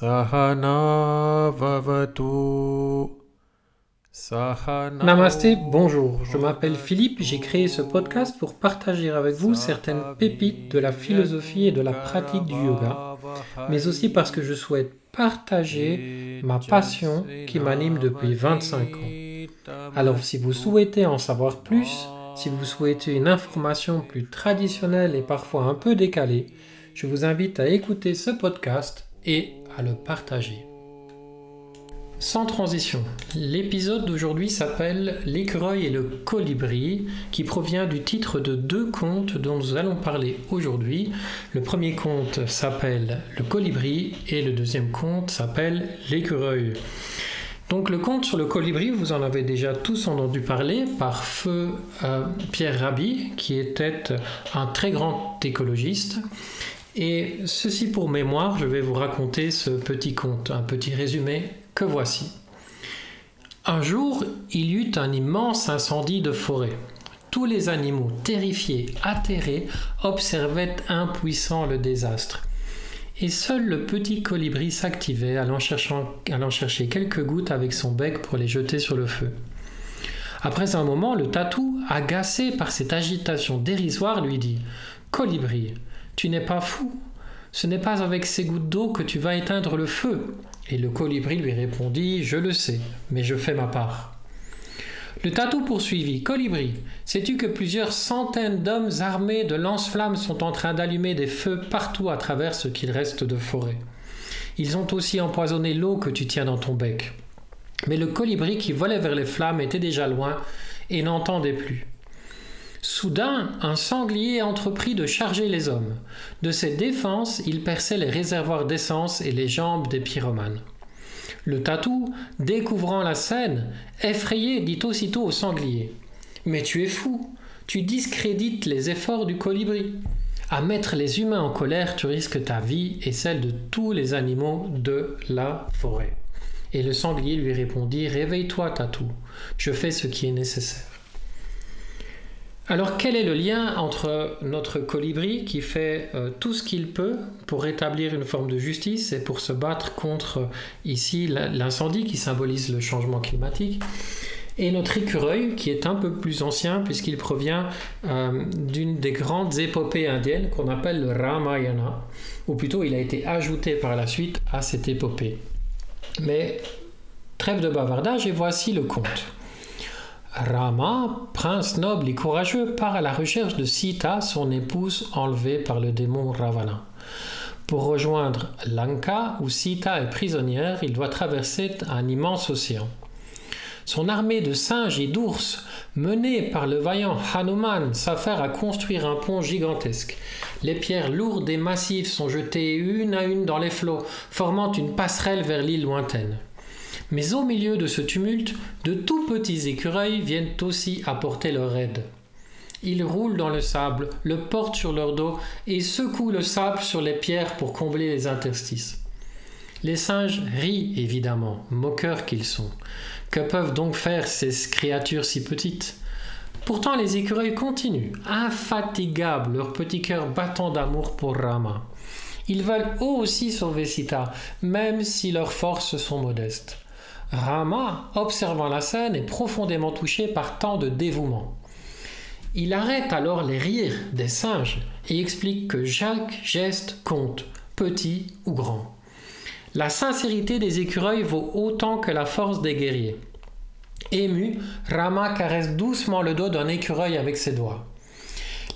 Sahana Vavatu. Sahana. Namasté, bonjour, je m'appelle Philippe, j'ai créé ce podcast pour partager avec vous certaines pépites de la philosophie et de la pratique du yoga, mais aussi parce que je souhaite partager ma passion qui m'anime depuis 25 ans. Alors si vous souhaitez en savoir plus, si vous souhaitez une information plus traditionnelle et parfois un peu décalée, je vous invite à écouter ce podcast et à le partager. Sans transition, l'épisode d'aujourd'hui s'appelle « L'écureuil et le colibri » qui provient du titre de deux contes dont nous allons parler aujourd'hui. Le premier conte s'appelle « Le colibri » et le deuxième conte s'appelle « L'écureuil ». Donc le conte sur le colibri, vous en avez déjà tous entendu parler par feu Pierre Rabhi, qui était un très grand écologiste. Et ceci pour mémoire, je vais vous raconter ce petit conte, un petit résumé que voici. Un jour, il y eut un immense incendie de forêt. Tous les animaux, terrifiés, atterrés, observaient impuissants le désastre. Et seul le petit colibri s'activait, allant chercher quelques gouttes avec son bec pour les jeter sur le feu. Après un moment, le tatou, agacé par cette agitation dérisoire, lui dit « Colibri, tu n'es pas fou? Ce n'est pas avec ces gouttes d'eau que tu vas éteindre le feu. » Et le colibri lui répondit « Je le sais, mais je fais ma part. » Le tatou poursuivit « Colibri, sais-tu que plusieurs centaines d'hommes armés de lance-flammes sont en train d'allumer des feux partout à travers ce qu'il reste de forêt? Ils ont aussi empoisonné l'eau que tu tiens dans ton bec. » Mais le colibri qui volait vers les flammes était déjà loin et n'entendait plus. Soudain, un sanglier entreprit de charger les hommes. De ses défenses, il perçait les réservoirs d'essence et les jambes des pyromanes. Le tatou, découvrant la scène, effrayé, dit aussitôt au sanglier « Mais tu es fou, tu discrédites les efforts du colibri. À mettre les humains en colère, tu risques ta vie et celle de tous les animaux de la forêt. » Et le sanglier lui répondit « Réveille-toi, tatou, je fais ce qui est nécessaire. » Alors quel est le lien entre notre colibri qui fait tout ce qu'il peut pour rétablir une forme de justice et pour se battre contre ici l'incendie qui symbolise le changement climatique, et notre écureuil qui est un peu plus ancien puisqu'il provient d'une des grandes épopées indiennes qu'on appelle le Ramayana, ou plutôt il a été ajouté par la suite à cette épopée. Mais trêve de bavardage et voici le conte. Rama, prince noble et courageux, part à la recherche de Sita, son épouse enlevée par le démon Ravana. Pour rejoindre Lanka, où Sita est prisonnière, il doit traverser un immense océan. Son armée de singes et d'ours, menée par le vaillant Hanuman, s'affaire à construire un pont gigantesque. Les pierres lourdes et massives sont jetées une à une dans les flots, formant une passerelle vers l'île lointaine. Mais au milieu de ce tumulte, de tout petits écureuils viennent aussi apporter leur aide. Ils roulent dans le sable, le portent sur leur dos et secouent le sable sur les pierres pour combler les interstices. Les singes rient évidemment, moqueurs qu'ils sont. Que peuvent donc faire ces créatures si petites? Pourtant les écureuils continuent, infatigables, leur petit cœur battant d'amour pour Rama. Ils veulent eux aussi sauver Sita, même si leurs forces sont modestes. Rama, observant la scène, est profondément touché par tant de dévouement. Il arrête alors les rires des singes et explique que chaque geste compte, petit ou grand. La sincérité des écureuils vaut autant que la force des guerriers. Ému, Rama caresse doucement le dos d'un écureuil avec ses doigts.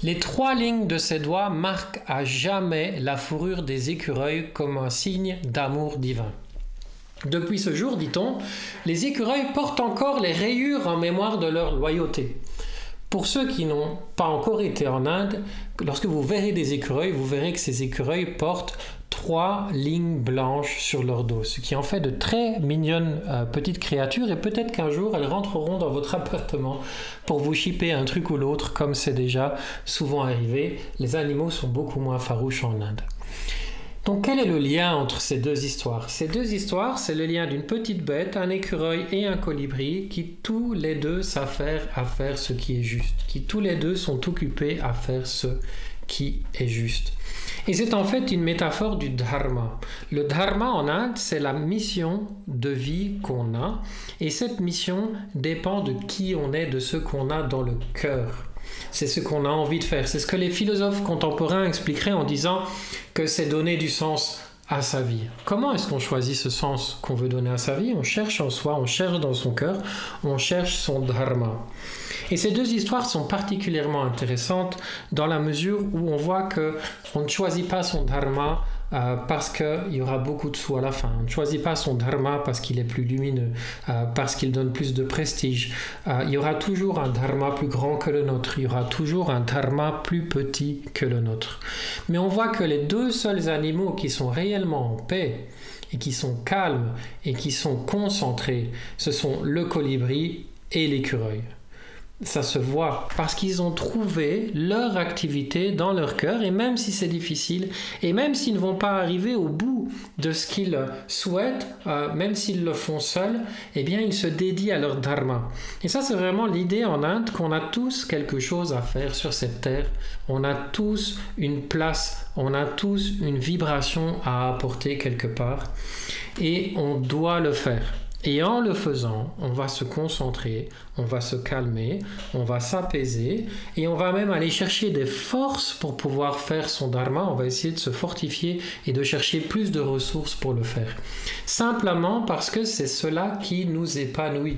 Les 3 lignes de ses doigts marquent à jamais la fourrure des écureuils comme un signe d'amour divin. Depuis ce jour, dit-on, les écureuils portent encore les rayures en mémoire de leur loyauté. Pour ceux qui n'ont pas encore été en Inde, lorsque vous verrez des écureuils, vous verrez que ces écureuils portent 3 lignes blanches sur leur dos, ce qui en fait de très mignonnes petites créatures, et peut-être qu'un jour elles rentreront dans votre appartement pour vous chipper un truc ou l'autre, comme c'est déjà souvent arrivé. Les animaux sont beaucoup moins farouches en Inde. Donc quel est le lien entre ces deux histoires? Ces deux histoires, c'est le lien d'une petite bête, un écureuil et un colibri qui tous les deux s'affairent à faire ce qui est juste, qui tous les deux sont occupés à faire ce qui est juste. Et c'est en fait une métaphore du dharma. Le dharma en Inde, c'est la mission de vie qu'on a. Et cette mission dépend de qui on est, de ce qu'on a dans le cœur. C'est ce qu'on a envie de faire. C'est ce que les philosophes contemporains expliqueraient en disant que c'est donner du sens à sa vie. Comment est-ce qu'on choisit ce sens qu'on veut donner à sa vie? On cherche en soi, on cherche dans son cœur, on cherche son dharma. Et ces deux histoires sont particulièrement intéressantes dans la mesure où on voit qu'on ne choisit pas son dharma parce qu'il y aura beaucoup de sous à la fin. On ne choisit pas son dharma parce qu'il est plus lumineux, parce qu'il donne plus de prestige. Il y aura toujours un dharma plus grand que le nôtre. Il y aura toujours un dharma plus petit que le nôtre. Mais on voit que les deux seuls animaux qui sont réellement en paix et qui sont calmes et qui sont concentrés, ce sont le colibri et l'écureuil. Ça se voit parce qu'ils ont trouvé leur activité dans leur cœur, et même si c'est difficile, et même s'ils ne vont pas arriver au bout de ce qu'ils souhaitent, même s'ils le font seuls, eh bien ils se dédient à leur dharma. Et ça, c'est vraiment l'idée en Inde qu'on a tous quelque chose à faire sur cette terre. On a tous une place, on a tous une vibration à apporter quelque part, et on doit le faire. Et en le faisant, on va se concentrer, on va se calmer, on va s'apaiser et on va même aller chercher des forces pour pouvoir faire son dharma. On va essayer de se fortifier et de chercher plus de ressources pour le faire. Simplement parce que c'est cela qui nous épanouit.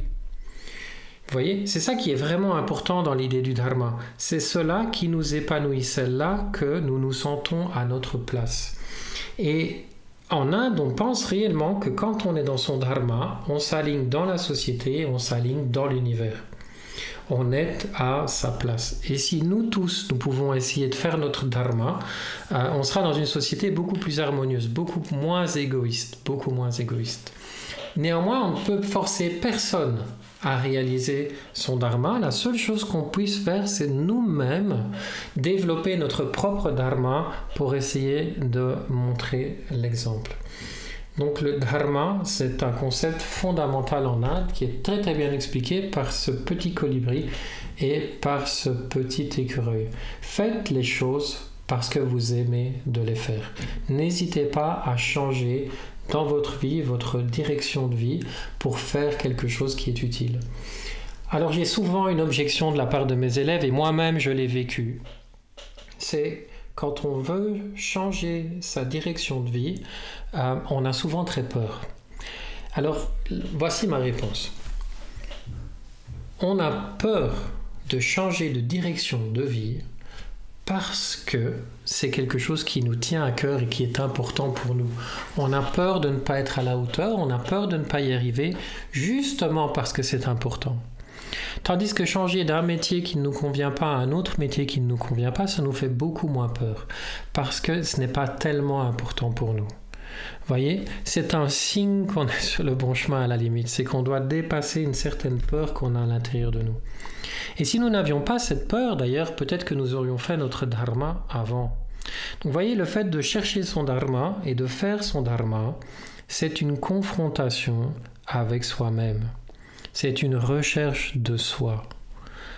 Vous voyez, c'est ça qui est vraiment important dans l'idée du dharma. C'est cela qui nous épanouit, c'est là que nous nous sentons à notre place. Et en Inde, on pense réellement que quand on est dans son dharma, on s'aligne dans la société, on s'aligne dans l'univers. On est à sa place. Et si nous tous, nous pouvons essayer de faire notre dharma, on sera dans une société beaucoup plus harmonieuse, beaucoup moins égoïste, beaucoup moins égoïste. Néanmoins, on ne peut forcer personne à réaliser son dharma. La seule chose qu'on puisse faire, c'est nous-mêmes développer notre propre dharma pour essayer de montrer l'exemple. Donc le dharma, c'est un concept fondamental en Inde qui est très très bien expliqué par ce petit colibri et par ce petit écureuil. Faites les choses parce que vous aimez de les faire. N'hésitez pas à changer dans votre vie, votre direction de vie, pour faire quelque chose qui est utile. Alors j'ai souvent une objection de la part de mes élèves, et moi-même je l'ai vécu. C'est quand on veut changer sa direction de vie, on a souvent très peur. Alors voici ma réponse. On a peur de changer de direction de vie parce que c'est quelque chose qui nous tient à cœur et qui est important pour nous. On a peur de ne pas être à la hauteur, on a peur de ne pas y arriver, justement parce que c'est important. Tandis que changer d'un métier qui ne nous convient pas à un autre métier qui ne nous convient pas, ça nous fait beaucoup moins peur, parce que ce n'est pas tellement important pour nous. Voyez, c'est un signe qu'on est sur le bon chemin à la limite, c'est qu'on doit dépasser une certaine peur qu'on a à l'intérieur de nous. Et si nous n'avions pas cette peur, d'ailleurs, peut-être que nous aurions fait notre dharma avant. Donc voyez, le fait de chercher son dharma et de faire son dharma, c'est une confrontation avec soi-même. C'est une recherche de soi.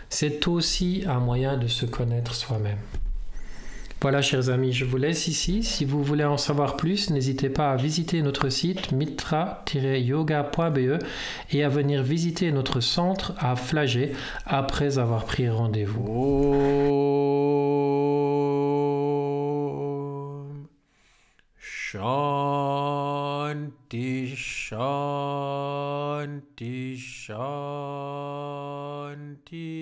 C'est aussi un moyen de se connaître soi-même. Voilà, chers amis, je vous laisse ici. Si vous voulez en savoir plus, n'hésitez pas à visiter notre site mitra-yoga.be et à venir visiter notre centre à Flagey après avoir pris rendez-vous. Shanti, Shanti, Shanti.